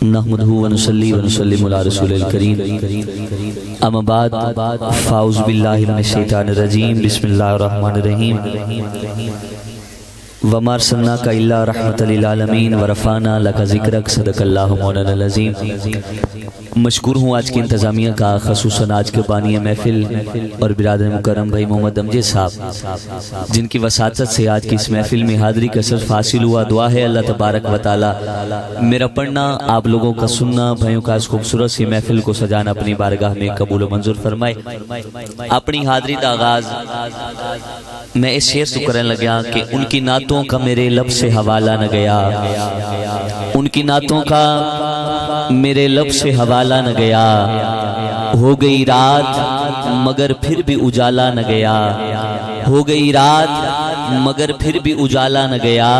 نحمده ونصلي ونسلم على رسول الكريم اما بعد فاعوذ باللہ من الشیطان الرجیم بسم اللہ الرحمن الرحیم وما ارسلناک الا رحمۃ للعالمین ورفعنا لک ذکرک صدق اللہ مولانا العظیم۔ مشکور ہوں آج کی انتظامیہ کا، خصوصاً آج کے بانی محفل اور برادر مکرم بھائی محمد امجد صاحب، جن کی وساطت سے آج کی اس محفل میں حاضری کا شرف حاصل ہوا۔ دعا ہے اللہ تبارک و تعالی میرا پڑھنا، آپ لوگوں کا سننا، بھائیوں کا اس خوبصورت سی محفل کو سجانا اپنی بارگاہ میں قبول و منظور فرمائے۔ اپنی حاضری کا آغاز میں اس شعر سے کرنے لگا کہ ان کی نعتوں کا میرے لب سے حوالہ نہ گیا، ان کی نعتوں کا میرے لب سے حوالہ نہ گیا، ہو گئی رات مگر پھر بھی اجالا نہ گیا، ہو گئی رات مگر پھر بھی اجالا نہ گیا۔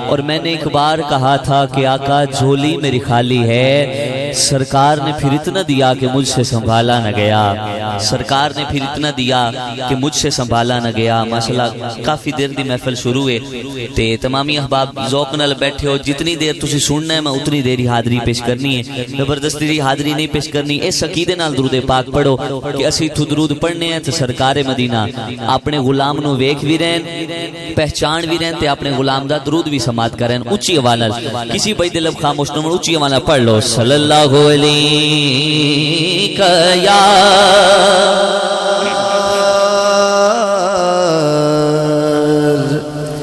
اور میں نے ایک بار کہا تھا کہ آقا جھولی میری خالی ہے، سرکار نے پھر اتنا دیا کہ مجھ سے سنبھالا نہ گیا، سرکار نے پھر اتنا دیا کہ مجھ سے سنبھالا نہ گیا۔ ماشاءاللہ کافی دیر دی محفل شروع ہے تے تمامی احباب ذوق نال بیٹھے ہو، جتنی دیر تسی سننا ہے میں اتنی دیر ہی حاضری پیش کرنی ہے، زبردستی دی حاضری نہیں پیش کرنی۔ اس عقیدے نال درود پاک پڑھو کہ اسی تو درود پڑھنے ہیں تے سرکار مدینہ اپنے غلام نو ویکھ وی رہن، پہچان بھی رہن تے اپنے غلام دا درود بھی سماعت کریں اونچی آواز نال۔ کسی بھائی دے لب خاموش نہ اونچی آواز نال پڑھ لو، صلی اللہ علیہ یا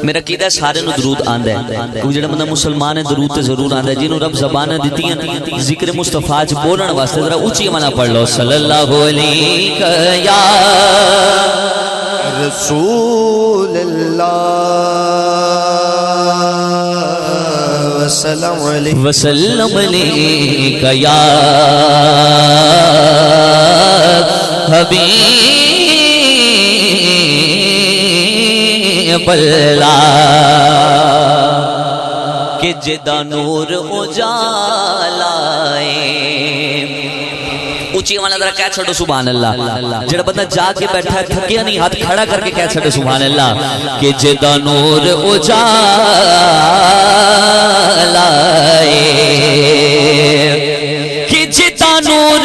میرا عقیدہ سارے نو درود آندا ہے، کوئی جڑا بندہ مسلمان ہے درود تے ضرور آندا ہے، جنوں رب زباناں دتیاں ذکر مصطفیٰ وچ بولن واسطے ذرا اونچی آواز نال پڑھ لو، صلی اللہ علیہ یا رسول اللہ وسلم علیک یا حبیب اللہ، کہ جدا نور اجالا اونچی آواز ذرا کہہ چھڑو سبحان اللہ۔ جڑا بندہ جا کے بیٹھا ہے تھکیا نہیں، ہاتھ کھڑا کر کے کہہ چھڑو سبحان اللہ، کہ جدا نور اجالا کہ جدا نور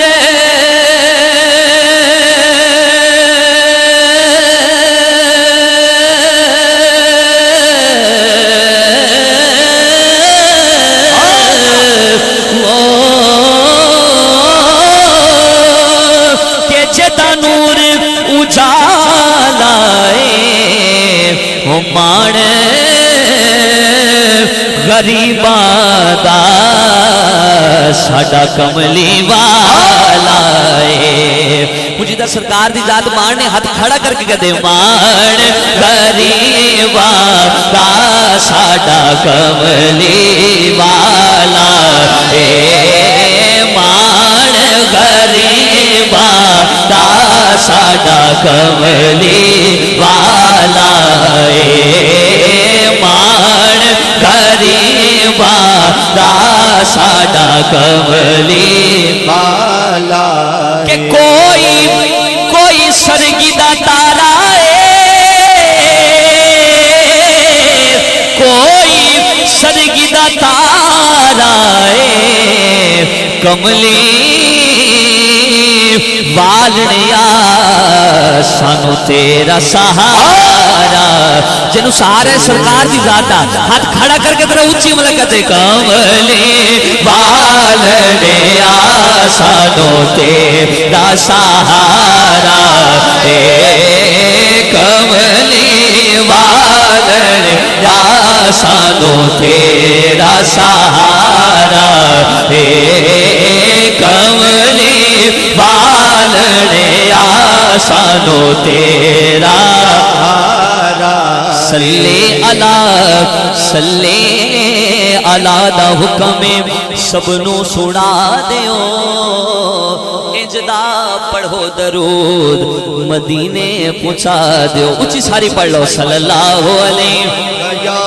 مان غریباں دا ساڈا کملی والا ہے۔ مجھے سرکار دی ذات مان نے ہاتھ کھڑا کر کے کہتے مان غریباں دا ساڈا کملی والا ہے، مان غریباں دا ساڈا کملی والا ہے، مان غریباں دا ساڈا کملی والا کہ کوئی سرگی دا تارا ہے، کوئی سرگی دا تارا ہے، کملی والنیا سانو تیرا سہارا، جنو سہارے سرکار دی ذاتا ہاتھ کھڑا کر کے تیرا اونچی ملکت کملی والنیا سانو تیرا سہارا، کملی والنیا سانو تیرا سہارا، کملی والنیا سانو تیرا صلی اللہ دا حکم سب نو سنا دیو، اجدا پڑھو درود مدینے پہنچا دیو، اچھی ساری پڑھ لو، صلی اللہ علیہ یا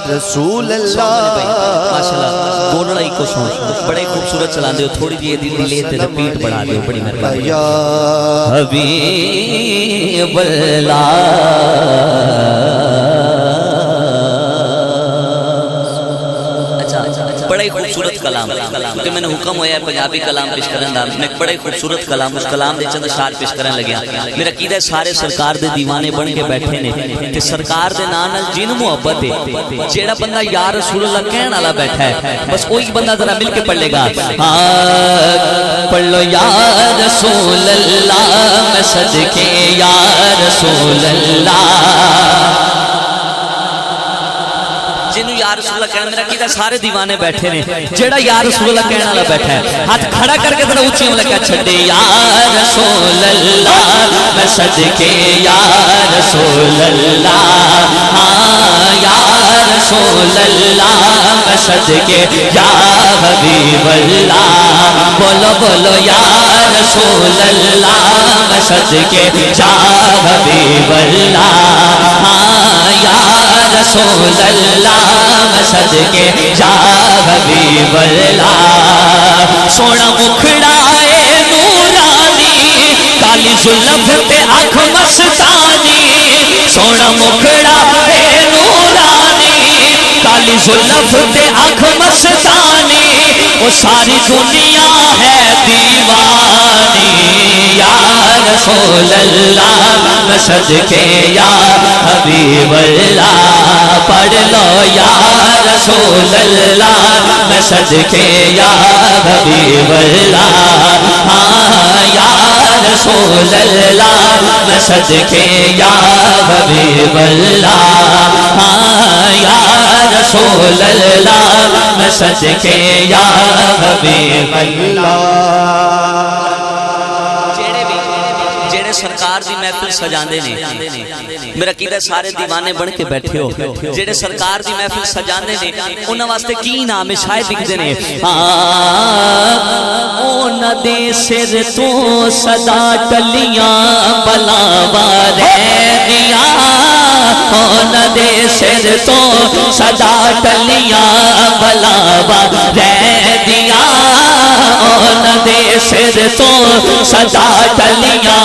رسول اللہ۔ ماشاءاللہ دو لڑائی کو سن بڑے خوبصورت چلان دیو، تھوڑی جی دلی تے رپیٹ بڑھا دیو، بڑی مہربانی۔ یا حبیب اللہ بڑا ہی خوبصورت کلام کیونکہ میں نے حکم ہویا ہے پنجابی کلام پیش کرن دا میں بڑا ہی خوبصورت کلام اس کلام دے چند اشعار پیش کرن لگیا میرا عقیدہ ہے سارے سرکار دے دیوانے بن کے بیٹھے نے کہ سرکار دے نام نال جن محبت ہے جیڑا بندہ یا رسول اللہ کہن والا بیٹھا ہے بس وہی بندہ ذرا مل کے پڑھ لے گا پڑھ لو یا رسول اللہ میں صدقے یا رسول اللہ جنہوں یا رسول اللہ کہنا میرا کیتا سارے دیوانے بیٹھے نے جیڑا یا رسول اللہ کہنا والا بیٹھا ہے ہاتھ کھڑا کر کے ذرا اونچی میں کہا چھڑے یا رسول اللہ میں صدقے یا رسول اللہ ہاں یا رسول اللہ میں صدقے یا حبیب اللہ بولو بولو یا رسول اللہ میں صدقے یا حبیب اللہ ہاں یا رسول اللہ میں صدقے یا حبیب اللہ سونا مکھڑا اے نورانی کالی زلف تے آنکھ مستانی سونا مکھڑا اے نورانی کالی زلف تے آنکھ مستانی وہ ساری دنیا ہے دیوانی یا رسول اللہ میں صدقے یا حبیب اللہ پڑھ لو یا رسول اللہ میں صدقے یا حبیب اللہ ہاں یا رسول اللہ میں صدقے یا حبیب اللہ ہاں یا رسول اللہ میں صدقے یا حبیب اللہ سرکار دی محفل سجاندے نے میرا عقیدہ سارے دیوانے بن کے بیٹھے ہو جڑے سرکار دی محفل سجاندے نے انہاں واسطے کی نام ہے شاید لکھدے نے انہاں دے سر تو صدا ٹلیاں بلاواں رہندیاں انہاں دے سر تو صدا ٹلیاں بلاواں رہندیاں انہاں دے سر تو صدا ٹلیاں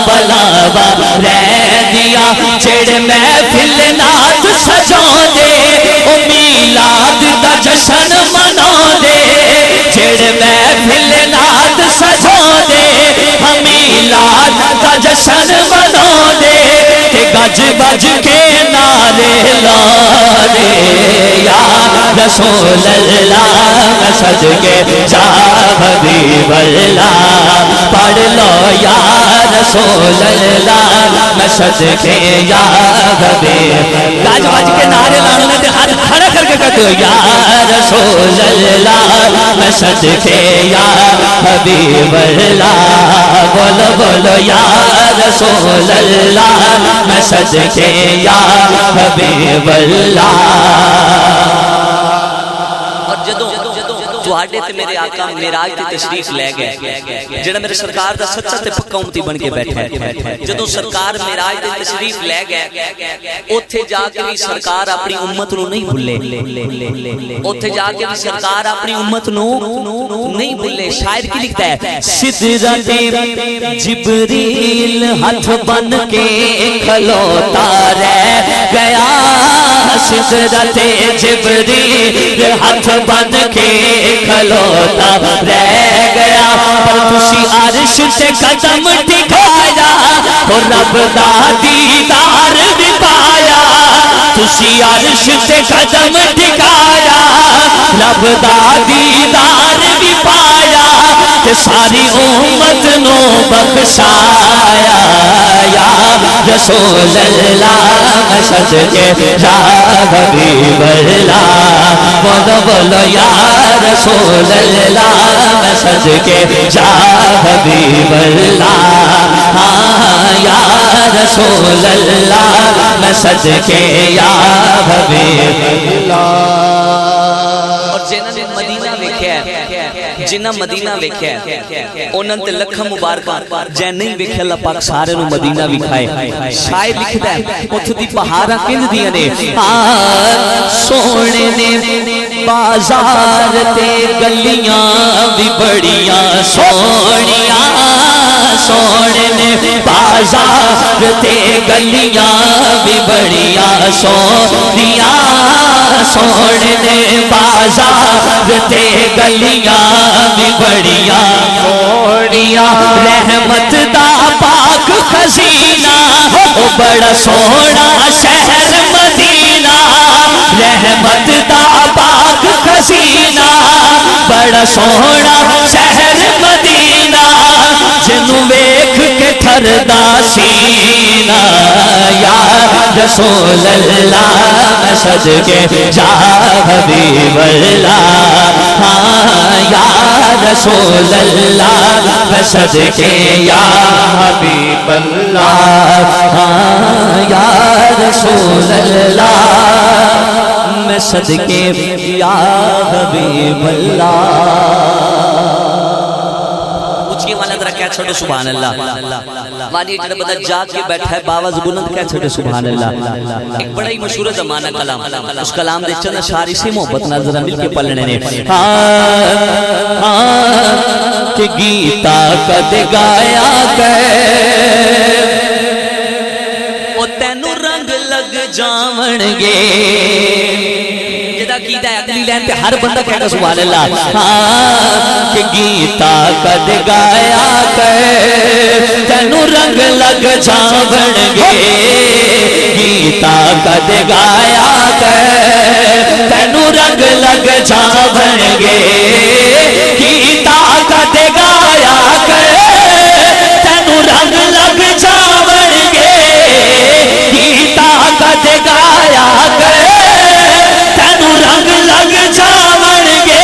بلاوا رہندیاں جڑے محفل نات سجاؤندے او میلاد دا جشن مناؤندے جڑے محفل نات سجاؤندے ہم میلاد دا جشن مناؤندے تے گج بج کے نعرے لاندے یا رسول اللہ میں صدقے یا حبیب اللہ پڑھ لو یا رسول اللہ میں صدقے یا حبیب گج بج کے نعرے لانے تے ہاتھ کھڑا کر کے کہتے ہو یا رسول اللہ میں صدقے یا حبیب اللہ بولو بولو یا رسول اللہ میں صدقے یا حبیب اللہ اور جدوں تواڈے تے میرے آقا معراج تے تشریف لے گئے جڑا میرے سرکار دا سچا تے پکا امتی بن کے بیٹھا ہے جدوں سرکار معراج تے تشریف لے گئے اوتھے جا کے بھی سرکار اپنی امت نو نہیں بھولے اوتھے جا کے بھی سرکار اپنی امت نو نہیں بھولے شاعر کی لکھتا ہے سدرت جبریل ہاتھ بن کے کھلوتا رہ گیا سدرت جبریل ہاتھ بن کے کھلوتا رہ گیا پر تسی عرش سے قدم ٹکایا اور رب دا دیدار بھی پایا تسی عرش سے قدم ٹکایا رب دا دیدار بھی پایا کہ ساری امت نو بخشایا یا رسول اللہ میں صدقے یا حبیب اللہ بولو بولو یا رسول اللہ میں صدقے یا حبیب اللہ ہاں یا رسول اللہ میں صدقے یا حبیب اللہ اور جنہاں مدینہ ویکھیا جنہاں مدینہ ویکھیا انہاں تے لکھاں مبارکاں جے نہیں ویکھیا اللہ پاک سارے نو مدینہ وکھائے شاعر لکھدا ہے اوتھے دی پہاڑاں کنج دیاں نے سونے نے بازار تے گلیاں بھی بڑیاں سونیاں سونے نے بازار تے گلیاں بھی بڑیاں سونیاں سونے نے بازار تے گلیاں بھی بڑیاں سونیاں رحمت دا پاک خزینہ او بڑا سونا شہر مدینہ رحمت دا پاک خزینہ بڑا سونا شہر مدینہ جنوں ویکھ کے تھردا سینہ یا رسول اللہ میں صدقے جا حبیب اللہ ہاں یا رسول اللہ میں صدقے یا حبیب اللہ ہاں یا رسول اللہ میں صدقے یا حبیب اللہ اچھی والا ذرا کہہ چھوڑو سبحان اللہ مانی جڑا بندہ جاگ کے بیٹھا ہے باواز بلند کہہ چھوڑو سبحان اللہ ایک بڑا ہی مشہور زمانہ کلام اس کلام دے چند اشعار اسی محبت نال ذرا مل کے پڑھنے نے کہ گیتا کد گایا گئے او تینوں رنگ لگ جاون گے کیتا ہے اگلی لائن پہ ہر بندہ کہتا سبحان اللہ کہ گیتا کد گایا کہ تینوں رنگ لگ جاون گے گیتا کد گایا کہ تینوں رنگ لگ جاون گے گیتا کد گایا کہ تینوں رنگ لگ جاون گے گیتا کد گایا کہ رنگ لگ جاون گے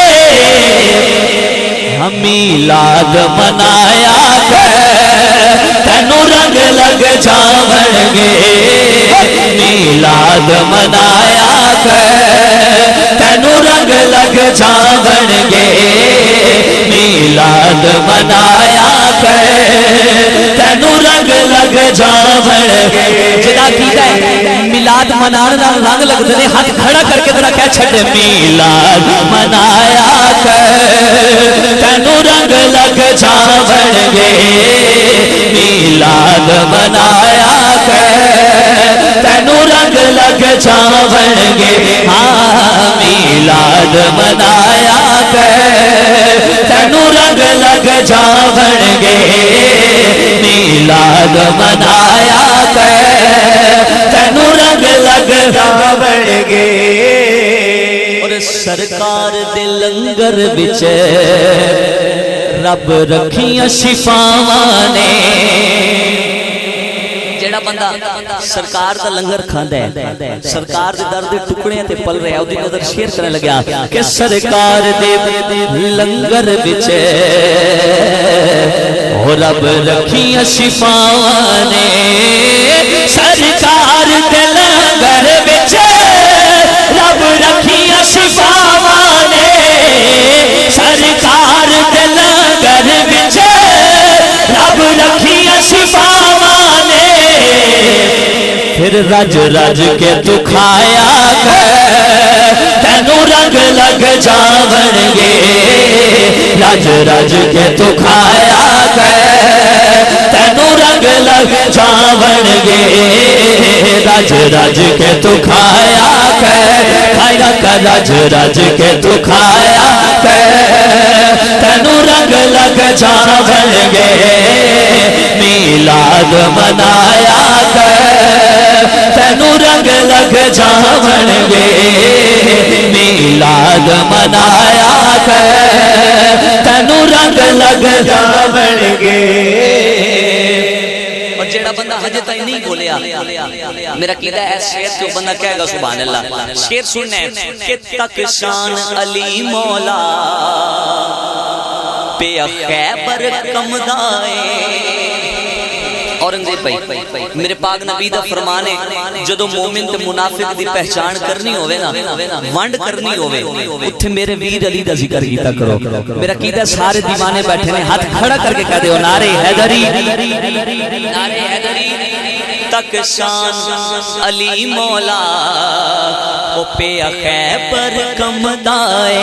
ہم میلاد منایا گے تینوں رنگ لگ جاون گے میلاد منایا گے تینوں رنگ لگ جاون گے میلاد منایا گے تینوں رنگ لگ جاون گے جدا کیتا ہے میلاد منان نال رنگ لگدے نے ہاتھ کھڑا کر کے ذرا کہہ چھڈ میلاد منایا کہ تینوں رنگ لگ جاون گے میلاد منایا کہ تینوں رنگ لگ جاون گے ہاں میلاد منایا کہ تینوں رنگ لگ جاون گے میلاد منایا کہ تینوں رنگ لگ جاون گے اور سرکار دے لنگر وچ رب رکھیاں شفاواں نے جیڑا بندہ سرکار دا لنگر کھاندا ہے سرکار دے در دے ٹکڑے تے پل رہا اودی نظر شیئر کرنے لگا کہ سرکار دے لنگر وچ او رب رکھیاں شفاواں نے سرکار دے لنگر وچ رب رکھیاں شفاواں نے سرکار دے لنگر وچ رب رکھیاں شفاواں نے پھر رج رج کے تو کھایا کر تینوں رنگ لگ جاون گے رج رج کے تو کھایا کر تینوں رنگ لگ جاون گے رج رج کے تو کھایا کر رج رج کے تو کھایا کر تینوں رنگ لگ جاون گے میلاد منایا کر تینوں رنگ لگ جاون گے میلاد منایا کر تینوں رنگ لگ جاون گے اور جیڑا بندہ ہجے تائیں نہیں بولیا میرا قیدہ ہے شیر جو بندہ کہے گا سبحان اللہ شیر سننا ہے کہ تک شان علی مولا پہ خیبر کمدائے اورنگزیب بھائی میرے پاک نبی دا فرمان ہے جدو مومن تے منافق دی پہچان کرنی ہوئے نا وانڈ کرنی ہوئے اتھے میرے ویر علی دا ذکر کیتا کرو میرا قیدہ سارے دیوانے بیٹھے نے ہاتھ کھڑا کر کے کہہ دے نعرے حیدری نعرے حیدری تک شان علی مولا او پہ خیبر کم دائے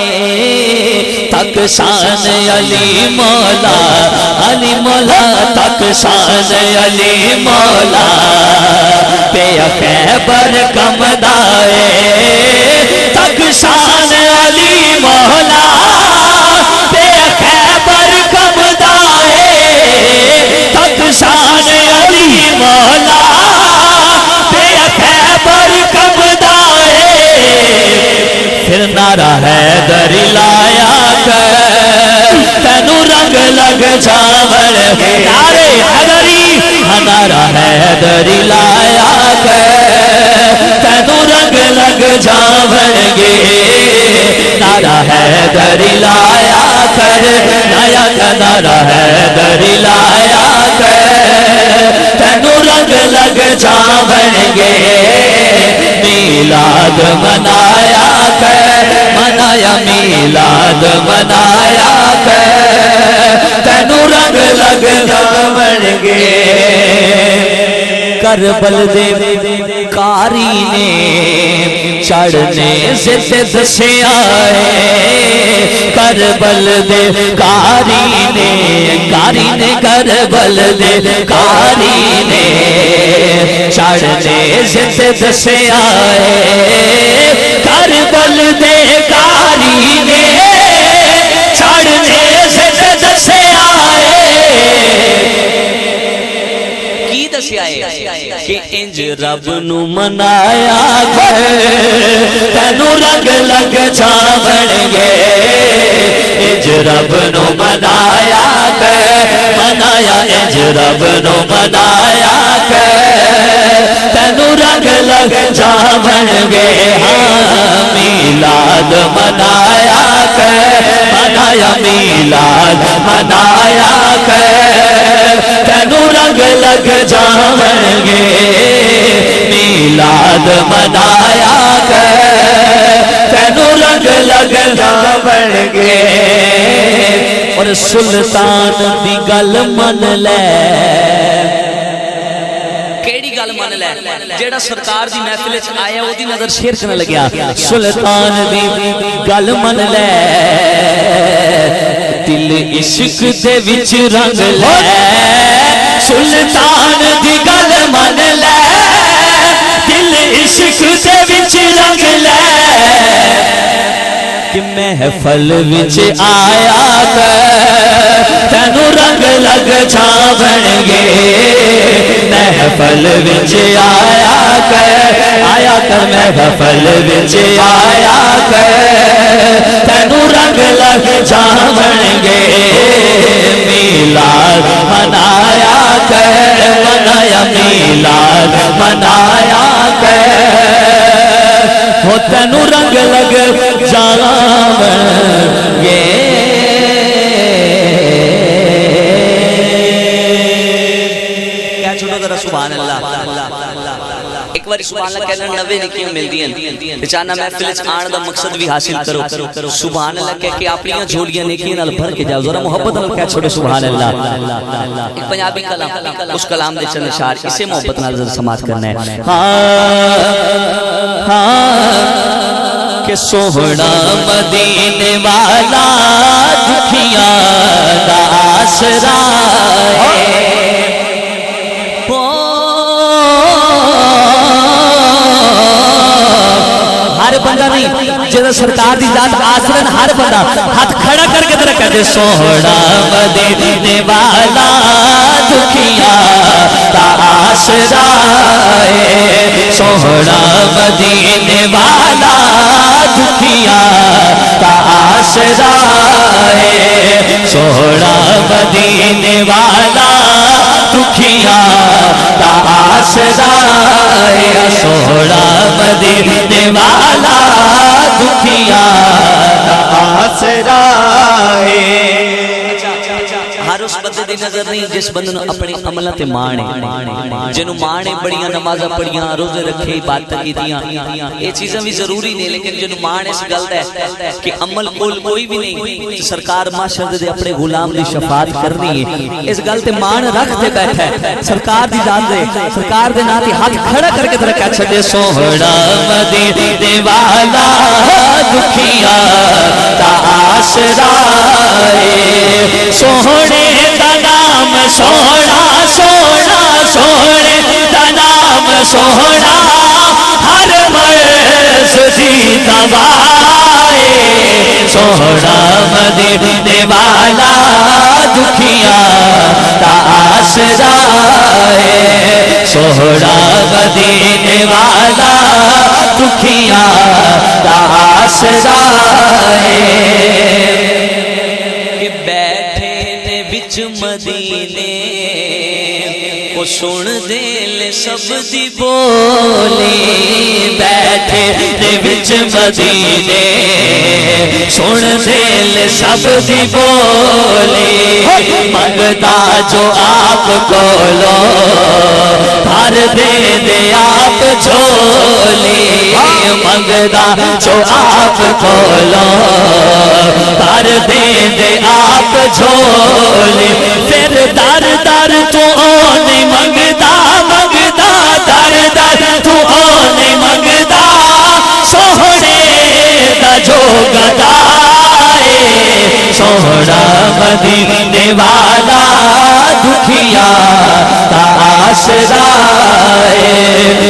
تک شان علی مولا تک شان علی مولا پہ خیبر کم دائے تک شان علی مولا پہ خیبر کم دائے تک شان علی مولا پہ خیبر کم دائے پھر نعرہ حیدر لایا کر تینو رنگ لگ جاور نعرے حیدری نعرہ حیدر لایا کر تینو رنگ لگ جاور گے نعرہ حیدر لایا کر نعرہ حیدر لایا کر تینو رنگ لگ جاور گے میلاد منایا کر منایا میلاد منایا کر تینو رنگ لگ جاور گے کربل دے کاری نے چڑھنے سے دسے آئے کربل دے کاری نے کربل دے کاری نے چڑھنے سے دسے آئے کربل دے کاری نے چڑھنے سے دسے آئے کی دسے آئے کہ انج رب نو منایا کر تینو رنگ لگ جاون گے انج رب نو منایا کر منایا انج رب نو منایا کر تینو رنگ لگ جاون گے میلاد منایا کر منایا میلاد منایا کر تینو رنگ لگ جاون گے میلاد منایا کر تینو رنگ لگ جاون گے اور سلطان دی گل من لے کیڑی گل من لے جیڑا سرکار دی محفل وچ آیا او دی نظر شیر کرنے لگیا سلطان دی گل من لے دل عشق دے وچ رنگ لے سلطان دی گل من لے دل عشق دے وچ رنگ لے کہ محفل وچ آیا کر تینو رنگ لگ جاون گے محفل وچ آیا کر محفل وچ آیا کر تینو رنگ لگ جاون گے میلاد منایا کر منایا میلاد منایا کر ہو تینو رنگ لگ جاون گے کیا چھوٹا ذرا سبحان اللہ ایک بار سبحان اللہ کہنا 90 نیکیاں ملدی ہیں بچانا محفل وچ آن دا مقصد بھی حاصل کرو سبحان اللہ کہہ کے اپنی جھولیاں نیکیاں نال بھر کے جاؤ ذرا محبت نال کہہ چھوڑے سبحان اللہ ایک پنجابی کلام اس کلام دے چند اشعار اسے محبت نال سماعت کرنا ہے کہ سوہنا مدینے والا دکھیاں دا آسرا ہے ہر بندہ نہیں جدہ سرکار دی ذات آسرن ہر بندہ ہاتھ کھڑا کر کے درکہ دے سوہنا مدینے والا دکھیاں دا آسرا ہے سوہنا مدینے والا دکھیاں دا آسرا ہے سوہنا مدینے والا دکھیاں دا آسرا ہے سوہنا مدینے والا دکھیاں دا آسرا ہے ہر اس بندے دی نظر نہیں جس بندے نو اپنے عملاں تے مانے جنوں مانے بڑیاں نمازاں پڑھیاں روزے رکھے عبادت کیتیاں یہ چیزاں بھی ضروری نہیں لیکن جنوں مان اس گل دا ہے کہ عمل کوئی بھی نہیں سرکار معاشر دے اپنے غلام دی شفاعت کرنی ہے اس گل تے مان رکھ تے بیٹھا ہے سرکار دی ذات دے سرکار دے نال ہاتھ کھڑا کر کے رکھا چھڈے سوہنا مدینے والا دکھیاں دا آسرا سوہنے دا نام سوہنا سوہنا سوہنے دا نام سوہنا ہر مرض دی دوائے سوہنا مدینے والا دکھیاں دا آسرا سوہنا مدینے والا دکھیاں دا آسرا کہ بیٹھے نے وچ مدینے وہ سن دل سب دی بولی بیٹھے نے وچ مدینے سن دل سب دی بولی منگتا جو آپ کولو بھر دے آپ جھولی منگتا جو آپ کولو بھر دے آپ جھولی پھر در در تو نہیں منگتا منگتا در در تو نہیں منگتا سوہنے دا جو گدائے سوہنا مدینے والا دکھیاں دا آسرا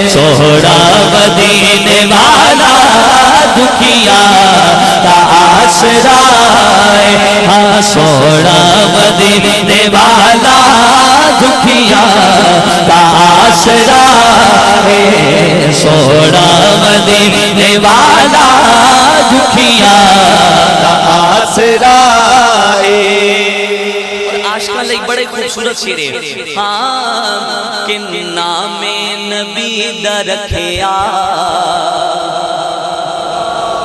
سوہنا مدینے والا دکھیاں دا آسرا ہاں سوہنا مدینے والا دکھیاں دا آسرا سوہنا مدینے والا دکھیاں دا آسرا عاشقاں لئی بڑے خوبصورت شعر ہے ہاں کہ نام نبی دا رکھیا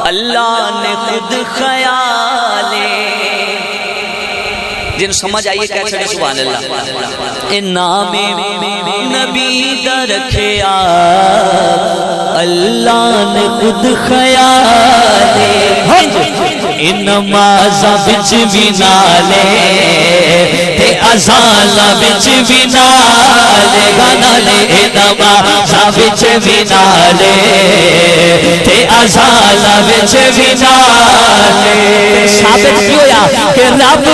اللہ نے خود خیالے جن سمجھ آئیے کہہ چھڑے سبحان اللہ اے نام نبی دا رکھیا اللہ نے خود خیالے ان نمازاں وچ بھی نالے تے اذاناں وچ بھی نالے گانا لے اے نمازاں وچ بھی نالے تے اذاناں وچ بھی نالے ثابت کی ہویا کہ رب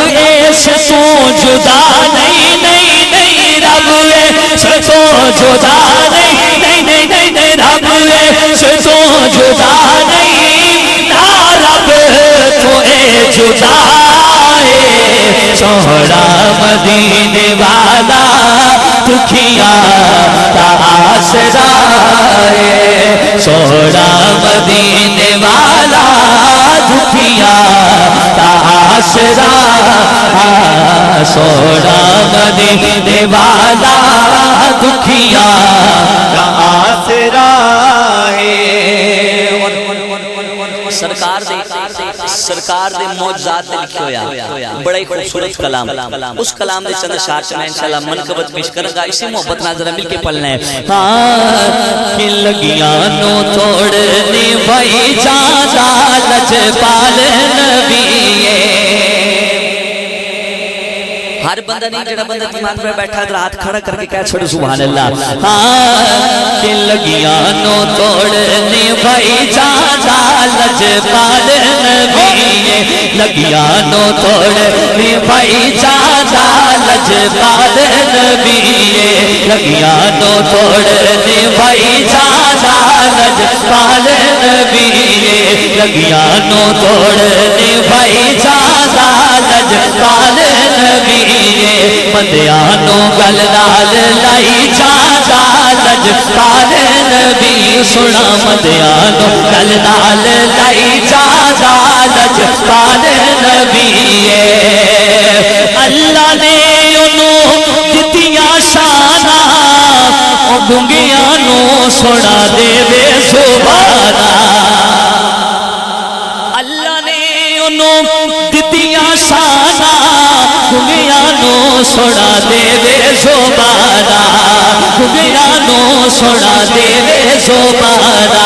اس تو جدا نہیں نہیں نہیں رب اس تو جدا نہیں نہیں نہیں نہیں رب اس تو جدا نہیں رب تو اے جدا ہے سوہنا مدینے والا دکھیاں دا آسرا سوہنا مدینے والا دکھیاں دا آسرا سوہنا مدینے والا دکھیاں دا آسرا سرکار دے معجزات دے لکھے ہویا بڑا ہی خوبصورت کلام اس کلام دے چند اشعار سے میں انشاءاللہ منقبت پیش کروں گا اسی محبت ناظرہ مل کے پڑھنا ہے ہاں کہ لگیاں نو توڑنے بھائی جانا لجپال نبی ہر بندہ نہیں جڑا بندہ ایمان پہ بیٹھا ہے ہاتھ کھڑا کر کے کہہ چھوڑے سبحان اللہ ہاں کہ لگیاں نو توڑنے بھائی جانا لجپال نبی لگیاں نو توڑنے بھائی جانا لجپال نبی لگیاں نو توڑنے بھائی جانا لجپال نبی لگیاں نو توڑنے بھائی جانا لجپال نبی بندیاں نو گل نال لائی جانا لجپال نبی سنا بندیاں نو گل نال لائی جانا لجپال نبی اللہ نے انہوں دتیاں شانہ او گنگیاں نو سنا دے بے زبانہ اللہ نے انہوں دتیاں شانہ گنگیاں نو سونا دے وے زبانہ گنگرانو سونا دے وے زبانہ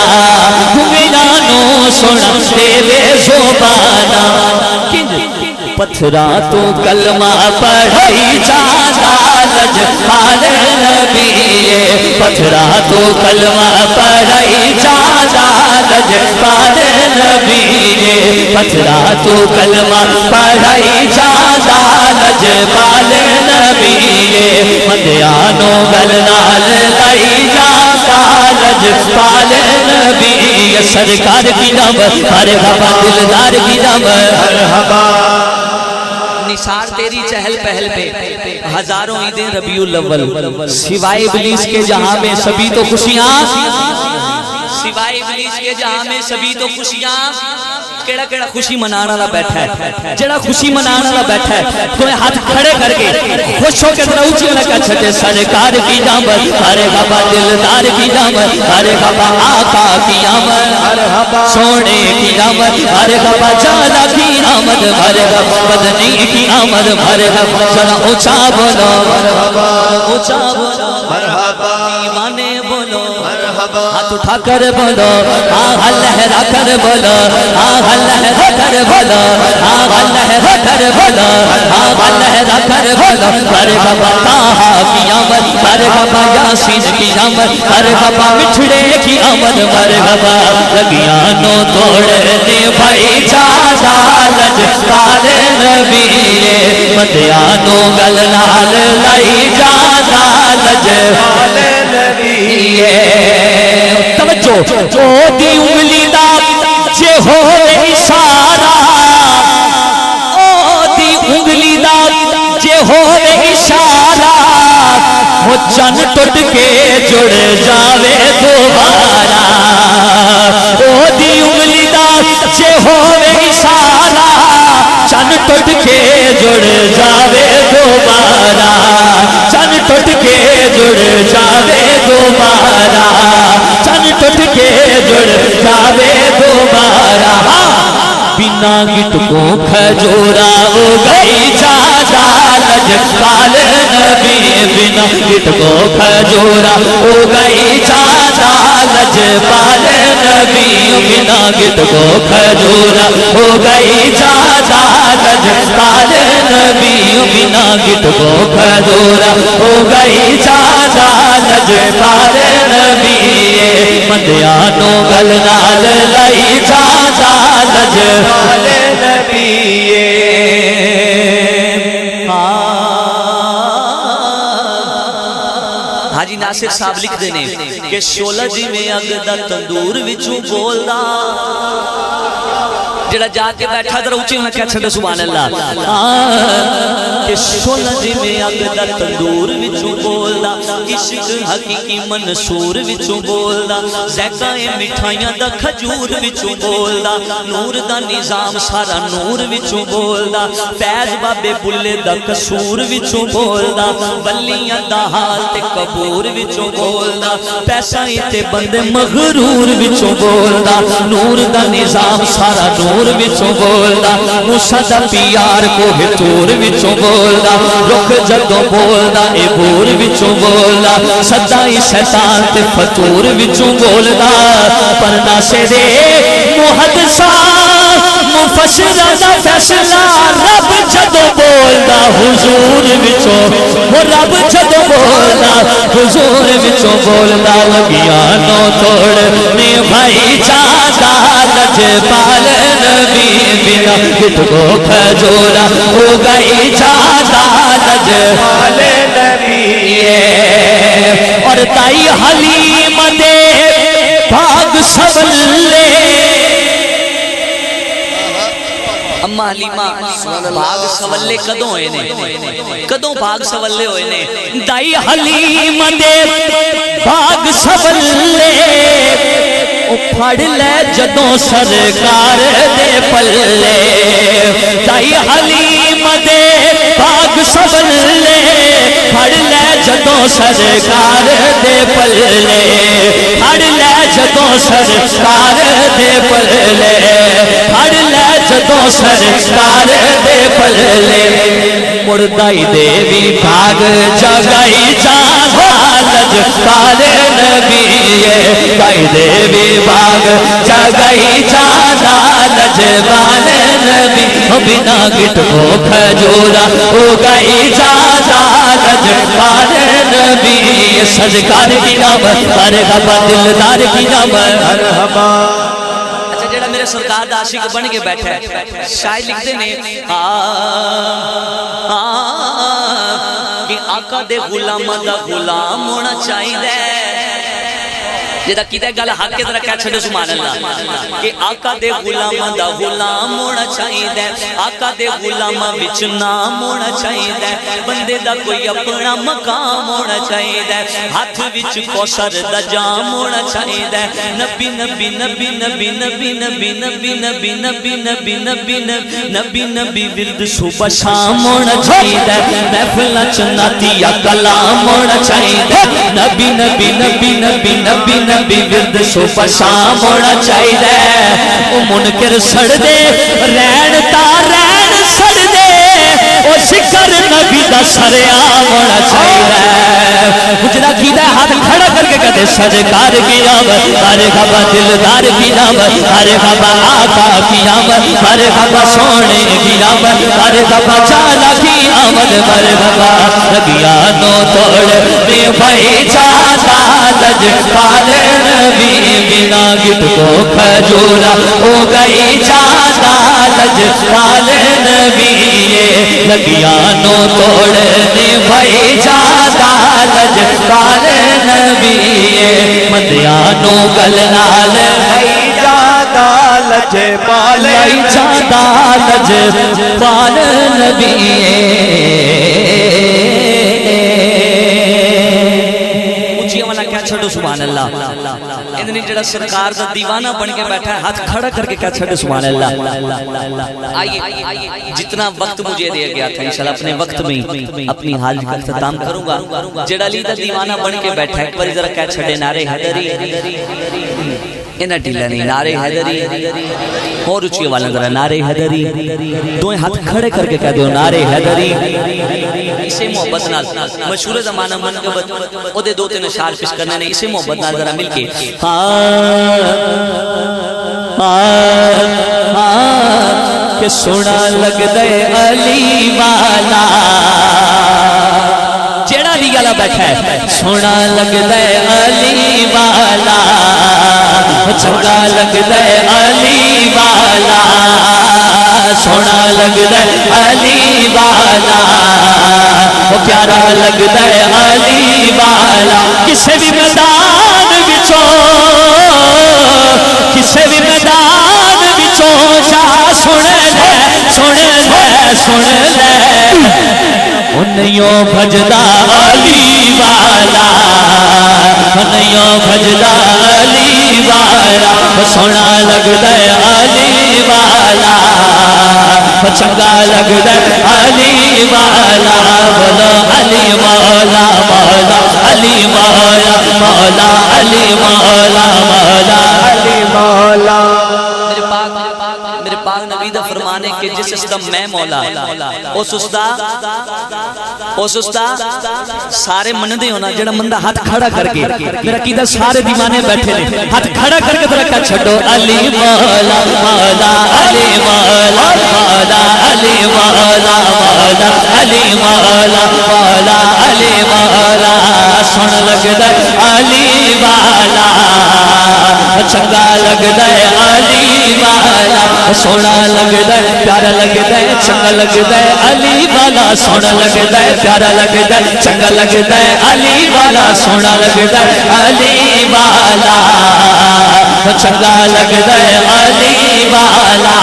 گنگرانو سونا دے وے زبانہ پتھراں تو کلمہ پڑھائی جانا لجپال نبی پتھراں تو کلمہ پڑھائی جانا لجپال نبی پتھراں تو کلمہ پڑھائی جانا لجپال نبی مدیانو گل نال لائی جانا لجپال نبی سرکار کی نام مرحبا دلدار کی نام مرحبا نثار تیری چہل پہل پہ ہزاروں عیدیں ربیع الاول سوائے ابلیس کے جہاں میں سبھی تو خوشیاں سوائے ابلیس کے جہاں میں سبھی تو خوشیاں کیڑا کیڑا خوشی منانا نہ بیٹھا ہے جڑا خوشی منانا نہ بیٹھا ہے تو ہاتھ کھڑے کر کے خوش ہو کے ذرا اونچی لگا چھٹے سرکار کی آمد ارے بابا دلدار کی آمد ارے بابا آقا کی آمد سونے کی آمد ارے بابا جالا کی آمد ارے بابا بدنی کی آمد ارے بابا ذرا اونچا بولو اونچا بولو ایمانے بولو ہاتھ اٹھا کر بولو آہا لہرا کر بولو آہا لہرا کر بولو آہا لہرا کر بولو آہا لہرا کر بولو ارے بابا تاہا کی آمد ارے بابا یاسین کی آمد ارے بابا مٹھڑے کی آمد ارے بابا لگیانوں توڑنے بھائی جانا لجپال نبی مدیانوں گل نال لائی جانا لجپال نبی توجہ او دی انگلی دا جے ہو اشارہ او دی انگلی دا جے ہو اشارہ وہ چن ٹوٹ کے جڑ جاوے دوبارہ او دی انگلی دا جے ہو اشارہ چن ٹوٹ کے جڑ جاوے دوبارہ چن ٹوٹ کے جڑ جاوے دوبارہ چن ٹوٹ کے جڑ جاوے دوبارہ بنا گٹ کو کھجورا ہو گئی جادا لجپال نبی بنا گٹ کو کھجورا ہو گئی جادا لجپال نبی بنا گٹ کو کھجورا ہو گئی جادا لجپال نبی بنا گٹ کو کھجورا ہو گئی جادا لجپال نبی مدیانوں گل نال لائی جادا لجپال نبی حاجی ناصر صاحب لکھ دینے کہ شولہ جی میں اگ دا تندور وچوں بولدا جڑا جا کے بیٹھا در اونچی ہونا کیا چھڑے سبحان اللہ کہ شولہ جی میں اگ دا تندور وچوں بولدا عشق حقیقی منصور وچوں بولدا ذائقہ مٹھائیاں دا کھجور وچوں بولدا نور دا نظام سارا نور وچوں بولدا فیض بابے بلے دا قصور وچوں بولدا ولیاں دا حال تے قبور وچوں بولدا پیسہ تے بندے مغرور وچوں بولدا نور دا نظام سارا نور وچوں بولدا موسیٰ دا پیار کوہ تور وچوں بولدا رخ جدوں بولدا اے بور وچوں بولدا صدائی شیطان تے فتور وچوں بولدا پرنا سے دے محدثہ مفسرہ دا فیصلہ رب جدوں بولدا حضور وچوں وہ رب جدوں بولدا حضور وچوں بولدا لگیانوں توڑنے بھائی جادا لجپال نبی بنا گٹ کو کھجورا ہو گئی جادا لجپال نبی اور تائی حلیم دے بھاگ سولے اما حلیمہ بھاگ سولے کدوں ہوئے نے کدوں بھاگ سولے ہوئے نے دائی حلیم دے بھاگ سولے پھڑ لے جدوں سرکار دے پلے دائی حلیم دے بھاگ سولے پھڑ لے جدوں سرکار دے پلے پھڑ لے جدوں سرکار دے پلے پھڑ لے جدوں سرکار دے پلے مردائی دیوی بھاگ جگائی جانا لجپال نبی دائی دیوی بھاگ جگائی جانا لجپال نبی بنا گٹ کو کھجورا ہو گئی جانا لجپال نبی سرکار کی نام مرحبا دلدار کی نام مرحبا جڑا میرے سرکار دا عاشق بن کے بیٹھا ہے شاعر لکھتے ہیں کہ آقا دے غلاماں دا غلام ہونا چاہیے جدا کیتا ہے گل حق کے طرح کہہ چھڑے سبحان اللہ کہ آقا دے غلاماں دا غلام ہونا چاہیے آقا دے غلاماں وچ نام ہونا چاہیے بندے دا کوئی اپنا مقام ہونا چاہیے ہاتھ وچ کوثر دا جام ہونا چاہیے نبی نبی نبی نبی نبی نبی نبی نبی نبی نبی نبی نبی نبی ورد صبح شام ہونا چاہیے محفلاں چ نعتیہ کلام ہونا چاہیے نبی نبی نبی نبی نبی نبی ورد صبح شام ہونا چاہیے او منکر سڑ دے رین تا رین سڑ دے او شکر نبی دا سریعام ہونا چاہیے مجھنا کیتا ہے ہاتھ کھڑا کر کے کہتے سرکار کی نام مرحبا دلدار کی نام مرحبا آقا کی نام مرحبا سونے کی نام مرحبا چالا کی آمد مرحبا نبیانوں توڑ دے بھائی جاتا لجپال نبی بنا گٹ کو کھجورا ہو گئی جاتا لجپال نبی لگیانوں توڑ دے بھائی جاتا لجپال نبی مدیانوں گلنال بھائی جاتا لجپال نبی چھڑو سبحان اللہ اتنی جڑا سرکار دا دیوانہ بن کے بیٹھا ہے ہاتھ کھڑا کر کے کہا چھڑو سبحان اللہ آئیے جتنا وقت مجھے دیا گیا تھا انشاءاللہ اپنے وقت میں اپنی حال کا اختتام کروں گا جڑا علی دا دیوانہ بن کے بیٹھا ہے ایک بار ذرا کہہ چھڑے نعرے حیدری انہا ڈیلا نہیں نعرے حیدری اور اچھی والا ذرا نعرے حیدری دوئے ہاتھ کھڑے کر کے کہہ دو نعرے حیدری اسے محبت نال مشہور زمانہ منقبت او دے دو تین اشعار پیش کرنے نے اسے محبت نال ذرا مل کے کہ سونا لگ دے علی والا جیڑا بھی گلا بیٹھا ہے سونا لگ دے علی والا چنگا لگ دے علی والا سونا لگ دے علی والا وہ پیارا لگ دے علی والا کسے بھی میدان بچو کسے بھی میدان بچو جا سن لے سن لے سن لے انہیوں بھجدا علی والا انہیوں بھجدا علی والا سونا لگ دے علی والا چنگا لگ دے علی والا بولو علی مولا مولا علی مولا مولا علی مولا مولا علی مولا میرے پاک نبی دا فرمانے کہ جس اسدم میں مولا اس اسدہ سارے مندے ہونا جڑا مندہ ہاتھ کھڑا کر کے میرا کیدہ سارے دیوانے بیٹھے لیں ہاتھ کھڑا کر کے ترکا چھڑو علی مولا مولا علی مولا مولا علی مولا مولا علی مولا مولا علی مولا سن لگ دے علی والا چنگا لگ دے علی والا سونا لگ دے پیارا لگ دے چنگا لگ دے علی والا سونا لگ دے پیارا لگ دے چنگا لگ دے علی والا سونا لگ دے علی والا چنگا لگ دے علی والا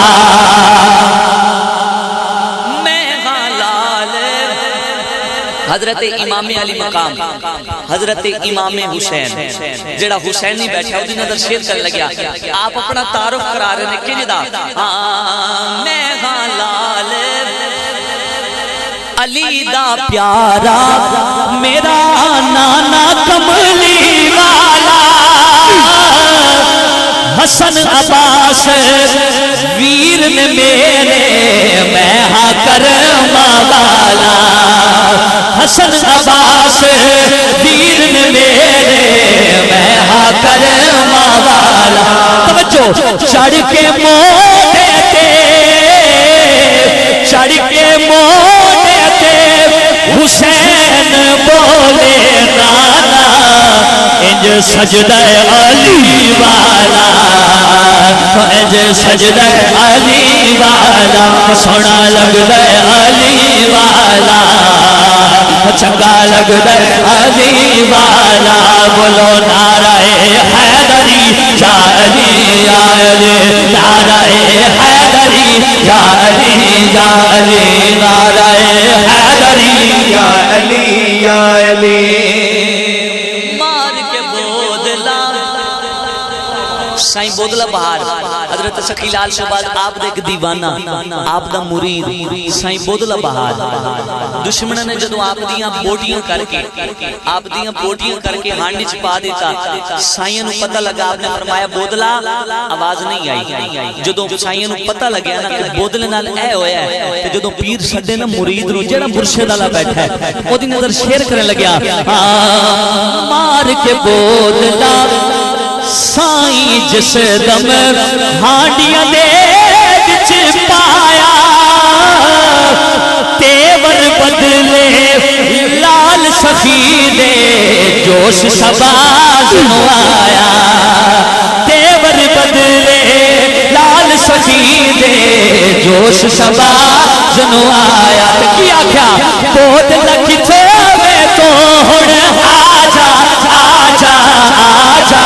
حضرت امام علی مقام حضرت امام حسین جڑا حسین نہیں بیٹھا وہ نظر شیر کر لگیا آپ اپنا تعارف کرا رہے ہیں کہ جدا میں لال علی دا پیارا میرا نانا کملی والا حسن عباس ویر نے میرے میں ہاں کرما والا والا حسن عباس ویر نے میرے میں ہاں کرم والا توجہ چڑھ کے موڑے تے چڑھ کے موڑے تے حسین بولے نانا انج سجدہ علی والا انج سجدہ علی والا سونا لگدا علی والا چنگا لگدا علی والا بولو نعرہ حیدری یا علی یا علی نعرہ حیدری یا علی یا علی نعرہ حیدری یا علی یا علی مار کے بودلا سائیں بودلا بہار حضرت سخی لال شہباز آپ دے ایک دیوانہ آپ دا مرید سائیں بودلا بہار دشمنہ نے جدو آپ دیاں بوٹیاں کر کے ہانڈی چ پا دیتا سائیں نو پتہ لگا آپ نے فرمایا بودلا آواز نہیں آئی جدو سائیں نو پتہ لگیا نا کہ بودلے نال اے ہویا ہے کہ جدو پیر سڈے نا مرید نو جڑا مرشد والا بیٹھا ہے او دی نظر شیر کرنے لگیا مار کے بودلا سائیں جس دم ہانڈیاں دے وچ پایا تیور بدلے لال سخی دے جوش سباز نو آیا تیور بدلے لال سخی دے جوش سباز نو آیا کی آکھیا بود لکھے میں تو ہن آجا آجا آجا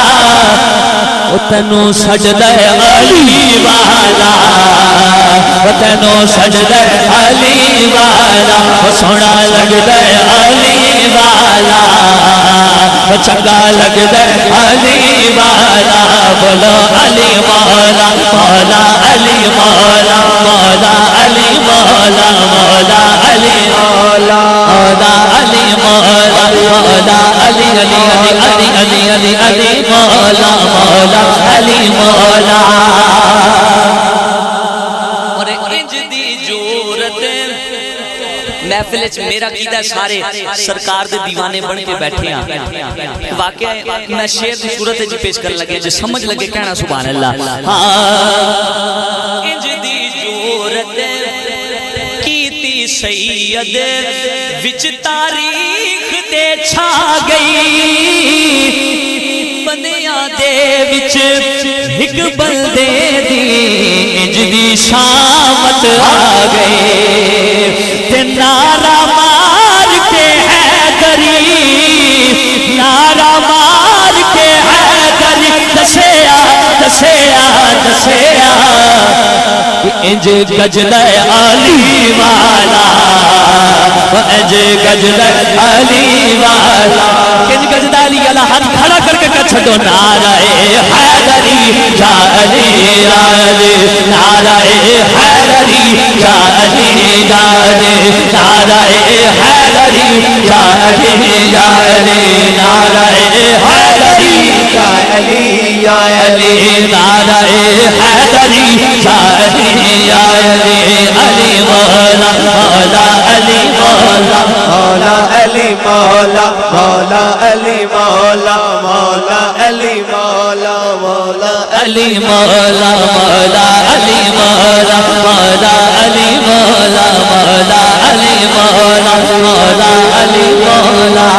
تینو سجدہ علی والا تینو سجدہ علی والا سونا لگدا علی والا چنگا لگدا علی والا بولو علی مولا مولا علی مولا مولا علی مولا مولا علی مولا مولا علی مولا مولا علی علی علی علی علی علی مولا مولا علی مولا اور انج دی جورت محفل وچ میرا کیدا سارے سرکار دے دیوانے بن کے بیٹھے ہیں واقعہ میں شعر دی صورت وچ پیش کرن لگے جو سمجھ لگے کہنا سبحان اللہ انج دی جورت کیتی سید وچ تاریخ تے چھا گئی بندیاں دے وچ ایک بندے دی انج دی شامت آ گئے تے نعرہ مار کے حیدری نعرہ مار کے حیدری دسیا دسیا دسیا انج گجلے علی والا انج گجلے علی والا انج گجلے علی والا ہاتھ کھڑا کر کے چھڈو نعرہ حیدری یا علی یا علی نعرہ حیدری یا علی یا علی نعرہ حیدری یا علی یا علی نعرہ حیدری یا علی یا علی نعرہ حیدری یا علی یا علی علی مولا مولا علی مولا مولا علی مولا مولا علی مولا مولا علی مولا مولا علی مولا مولا علی مولا مولا علی مولا مولا علی مولا مولا علی مولا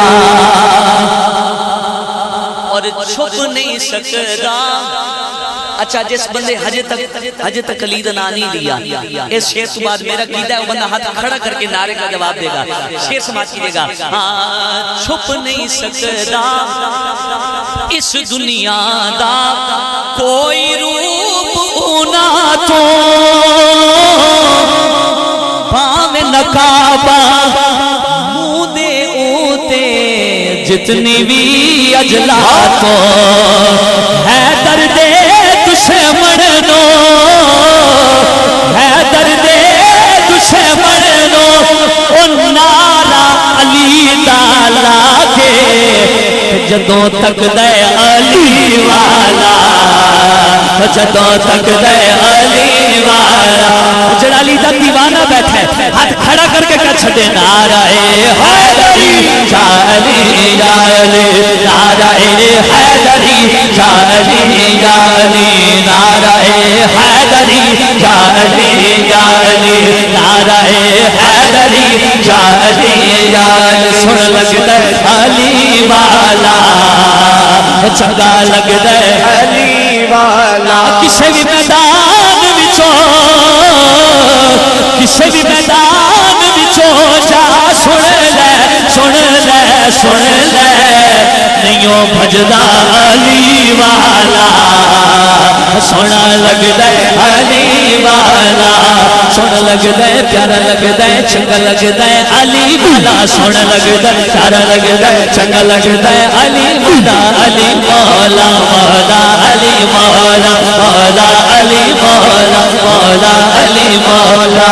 اور چھپ نہیں سکتا اچھا جس بندے حج تک علی دا نام نہیں لیا اس شعر کے بعد میرا قیدا ہے وہ بندہ ہاتھ کھڑا کر کے نعرے کا جواب دے گا شعر سماعت کیجئے گا چھپ نہیں سکتا اس دنیا دا کوئی روپ اونا تو باویں نقابہ منہ دے اوتے جتنی بھی اجلا تو ہے درد دشمن نو ہے درد دشمن نو او نعرہ علی دا لاگے جدوں تک دے علی والا جدوں تک دے علی والا جڑا علی دا دیوانہ بیٹھا ہے ہاتھ کھڑا کر کے کہہ دے نعرہ حیدری یا علی یا علی نعرہ حیدری یا علی یا علی نعرہ حیدری یا علی یا علی نعرہ حیدری یا علی یا علی سن لگدا علی والا چنگا لگدا علی والا کسے بھی میدان وچوں کسے بھی میدان وچوں جا سن لے سن لے سن لے نہیں بھجدا علی والا سونا لگدا علی والا سونا لگدا پیارا لگدا چنگا لگدا علی والا سونا لگدا پیارا لگدا چنگا لگدا علی والا علی مولا مولا علی مولا مولا علی مولا مولا علی مولا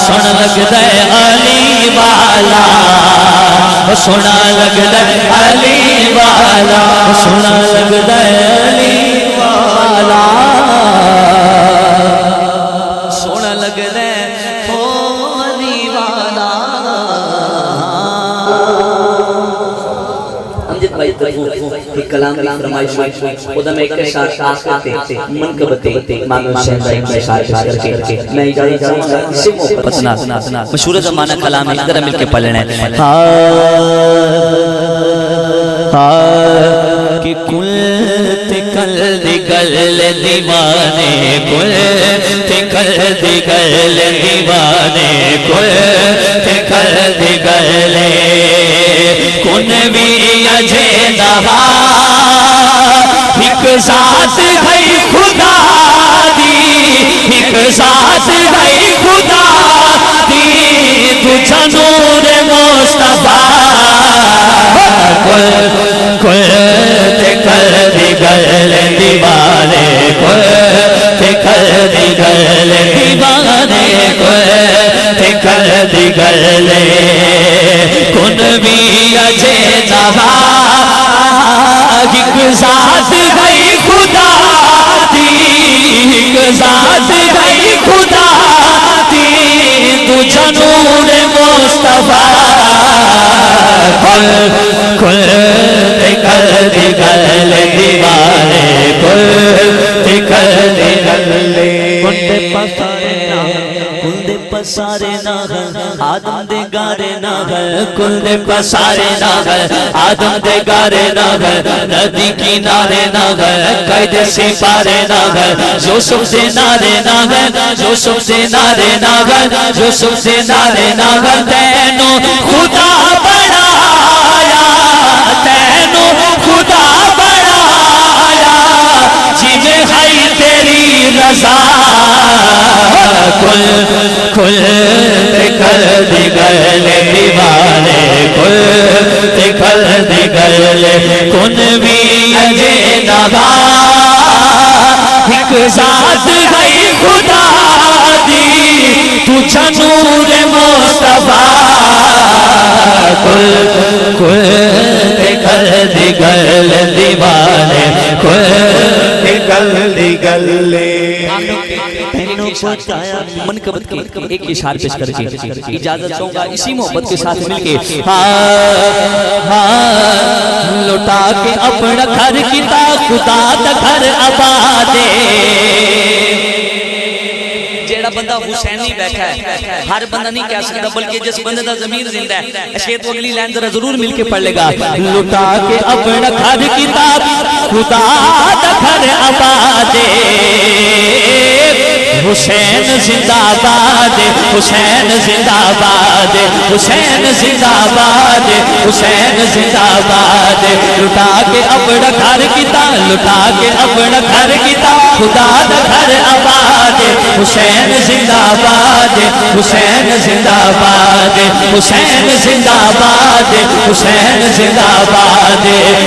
سونا لگدا علی والا سونا لگدا علی والا سونا لگدا علی والا سونا لگدا علی والا امجد بھائی ایک کلام کی فرمائش ہوئی خدا میں ایک اشعار آتے منقبتے امام حسین بھائی کا اشعار پیش کر کے میں اجازت چاہوں گا اسے محبت سنا مشہور زمانہ کلام ہے ذرا مل کے پڑھ لیں کہ کل تکل دگل دیوانے کل تکل دگل دیوانے کل تکل دگل کن بھی اجے دہا ایک ذات ہے خدا دی ایک ذات ہے خدا دی تجھا نور مصطفیٰ کل تکل دگل دیوانے کل تکل دگل دیوانے کل تکل دگل کن بھی اجے نہا ایک ذات ہے خدا دی ایک ذات ہے خدا دی تجھا نور مصطفیٰ کل تکل دگل دیوانے کل تکل دگل کندے پسارے نہ آدم دے گارے نہ کندے پسارے نہ آدم دے گارے نہ ندی کنارے نہ قید سپارے نہ یوسف سے نارے نہ یوسف سے نارے نہ یوسف سے نارے نہ تینوں خدا بڑھایا تینوں خدا بڑھایا جی ہے تیری رضا کل تکل دگل دیوانے کل تکل دگل کن بھی اجے نہا ایک ذات ہے خدا دی تجھا نور مصطفیٰ کل تکل دگل دیوانے کل تکل دگل منقبت کی ایک اشعار پیش کر کے اجازت چاہوں گا اسی محبت کے ساتھ مل کے لوٹا کے اپنا گھر کی تا خدا دا گھر آبادے جیڑا بندہ حسینی بیٹھا ہے ہر بندہ نہیں کہہ سکتا بلکہ جس بندے دا ضمیر زندہ ہے شیط و اگلی لائن ذرا ضرور مل کے پڑھ لے گا لوٹا کے اپنا گھر کی تا خدا دا گھر آبادے حسین زندہ باد حسین زندہ باد حسین زندہ باد حسین زندہ باد لٹا کے اپنا گھر کیتا لٹا کے اپنا گھر کیتا خدا دا گھر آباد حسین زندہ باد حسین زندہ باد حسین زندہ باد حسین زندہ باد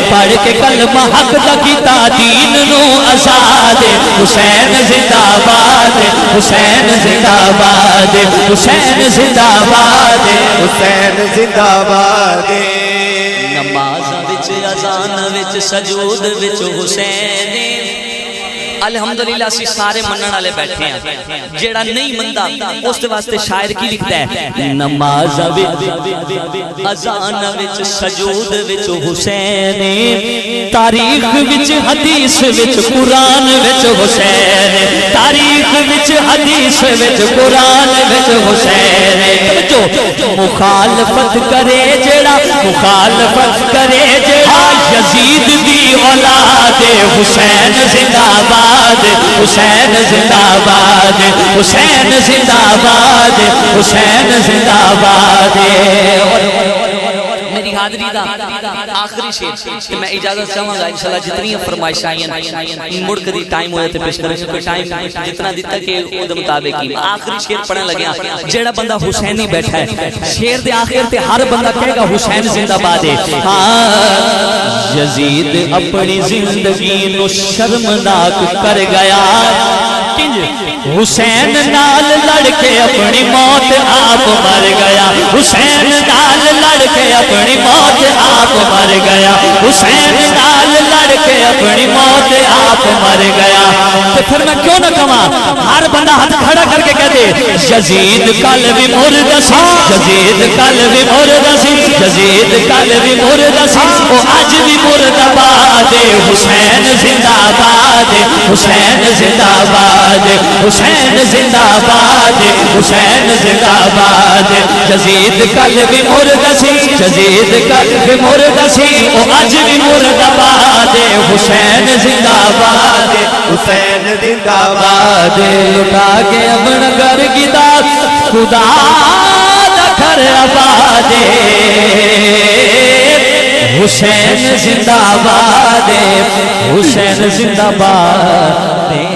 پڑھ کے کلمہ حق دا کیتا دین نو آزاد حسین زندہ باد حسین زندہ باد حسین زندہ باد حسین زندہ باد نماز وچ اذان وچ سجود وچ حسین الحمدللہ اسی سارے منن والے بیٹھے ہیں، جیڑا نہیں مندا اس دے واسطے شاعر کی لکھتا ہے، نماز وچ اذان وچ سجود وچ حسین، تاریخ وچ حدیث وچ قرآن وچ حسین، تاریخ وچ حدیث وچ قرآن وچ حسین، مخالفت کرے جیڑا، مخالفت کرے جیڑا یزید دی اولاد، حسین زندہ باد، حسین زندہ باد، حسین زندہ باد، حسین زندہ باد۔ میری حاضری دا آخری شعر کہ میں اجازت چاہوں گا انشاءاللہ جتنی فرمائش آئیں مڑ کدی ٹائم ہویا تے پیش کریں، کیونکہ ٹائم جتنا دیتا کہ وہ دے مطابق ہی آخری شعر پڑھنے لگے ہیں۔ جیڑا بندہ حسینی بیٹھا ہے شعر دے آخر تے ہر بندہ کہے گا حسین زندہ باد ہے۔ ہاں یزید اپنی زندگی نو شرمناک کر گیا، حسین نال لڑ کے اپنی موت آپ مر گیا، حسین نال لڑ کے اپنی موت آپ مر گیا، حسین نال لڑ کے اپنی موت آپ مر گیا۔ تو پھر میں کیوں نہ کہاں، ہر بندہ ہاتھ کھڑا کر کے کہتے یزید کل بھی مردہ سی، یزید کل بھی مردہ سی، یزید کل بھی مردہ سی، وہ آج بھی مردہ باد، حسین زندہ باد، حسین زندہ باد، حسین زندہ باد، حسین زندہ باد۔ یزید کل بھی مردہ سی، یزید کل بھی مردہ سی، وہ آج بھی مردہ باد، حسین زندہ باد، حسین زندہ باد۔ لٹا کے اپنا گھر کی داد خدا دا گھر آباد، حسین زندہ باد، حسین زندہ باد۔